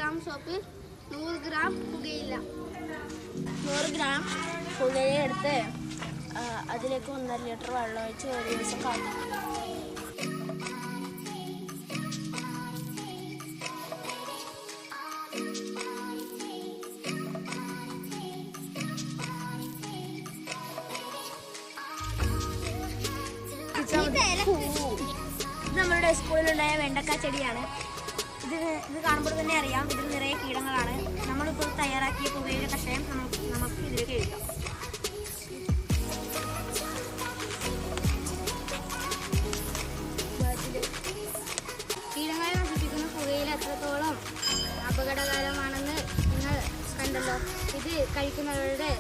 Gram soap, 100 gram പുകയില. 100 gram പുകയില എടുത്ത് അതിലേക്ക് 1.5 ലിറ്റർ വെള്ളം ഒഴിച്ച് ഒരു ദിവസം കാക്കും. ഇത് നമ്മളുടെ സ്കൂളിലുണ്ടായ വെണ്ടക്ക ചെടിയാണ്. ഇത് കാണുമ്പോൾ തന്നെ അറിയാം ഇതിൽ നിറയെ കീടങ്ങളാണ്. നമ്മളിപ്പോൾ തയ്യാറാക്കിയ പുകയില കഷായം നമുക്ക് ഇതിലേക്ക് എഴുതാം. കീടങ്ങളെ നശിപ്പിക്കുന്ന പുകയില എത്രത്തോളം അപകടകരമാണെന്ന് നിങ്ങൾ കണ്ടല്ലോ. ഇത് കഴിക്കുന്നവരുടെ